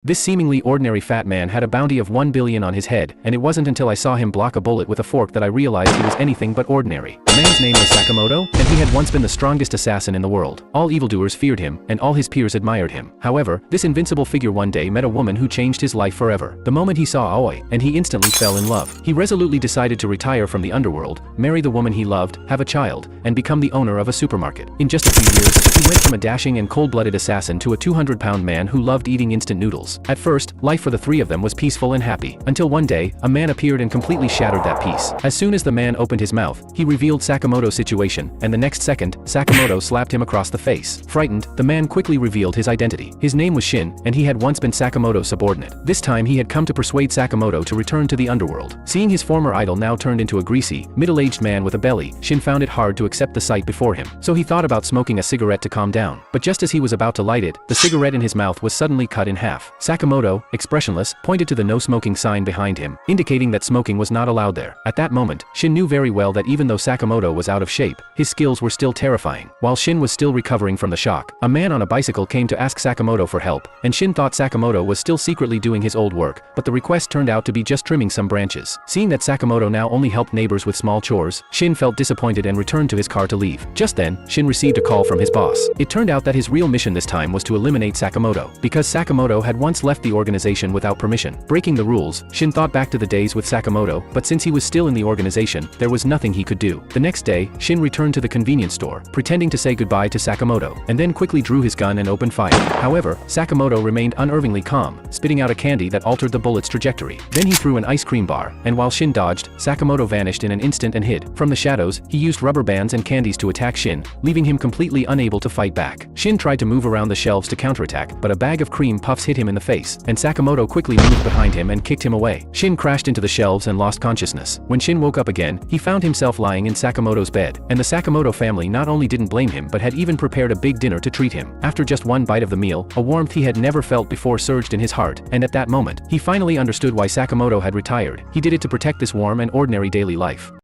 This seemingly ordinary fat man had a bounty of 1 billion on his head, and it wasn't until I saw him block a bullet with a fork that I realized he was anything but ordinary. The man's name was Sakamoto, and he had once been the strongest assassin in the world. All evildoers feared him, and all his peers admired him. However, this invincible figure one day met a woman who changed his life forever. The moment he saw Aoi, and he instantly fell in love. He resolutely decided to retire from the underworld, marry the woman he loved, have a child, and become the owner of a supermarket. In just a few years, he went from a dashing and cold-blooded assassin to a 200-pound man who loved eating instant noodles. At first, life for the three of them was peaceful and happy, until one day, a man appeared and completely shattered that peace. As soon as the man opened his mouth, he revealed Sakamoto's situation, and the next second, Sakamoto slapped him across the face. Frightened, the man quickly revealed his identity. His name was Shin, and he had once been Sakamoto's subordinate. This time he had come to persuade Sakamoto to return to the underworld. Seeing his former idol now turned into a greasy, middle-aged man with a belly, Shin found it hard to accept the sight before him. So he thought about smoking a cigarette to calm down. But just as he was about to light it, the cigarette in his mouth was suddenly cut in half. Sakamoto, expressionless, pointed to the no smoking sign behind him, indicating that smoking was not allowed there. At that moment, Shin knew very well that even though Sakamoto was out of shape, his skills were still terrifying. While Shin was still recovering from the shock, a man on a bicycle came to ask Sakamoto for help, and Shin thought Sakamoto was still secretly doing his old work, but the request turned out to be just trimming some branches. Seeing that Sakamoto now only helped neighbors with small chores, Shin felt disappointed and returned to his car to leave. Just then, Shin received a call from his boss. It turned out that his real mission this time was to eliminate Sakamoto, because Sakamoto had once left the organization without permission. Breaking the rules, Shin thought back to the days with Sakamoto, but since he was still in the organization, there was nothing he could do. The next day, Shin returned to the convenience store, pretending to say goodbye to Sakamoto, and then quickly drew his gun and opened fire. However, Sakamoto remained unervingly calm, spitting out a candy that altered the bullet's trajectory. Then he threw an ice cream bar, and while Shin dodged, Sakamoto vanished in an instant and hid. From the shadows, he used rubber bands and candies to attack Shin, leaving him completely unable to fight back. Shin tried to move around the shelves to counterattack, but a bag of cream puffs hit him in the face, and Sakamoto quickly moved behind him and kicked him away. Shin crashed into the shelves and lost consciousness. When Shin woke up again, he found himself lying in Sakamoto's bed, and the Sakamoto family not only didn't blame him but had even prepared a big dinner to treat him. After just one bite of the meal, a warmth he had never felt before surged in his heart, and at that moment, he finally understood why Sakamoto had retired. He did it to protect this warm and ordinary daily life.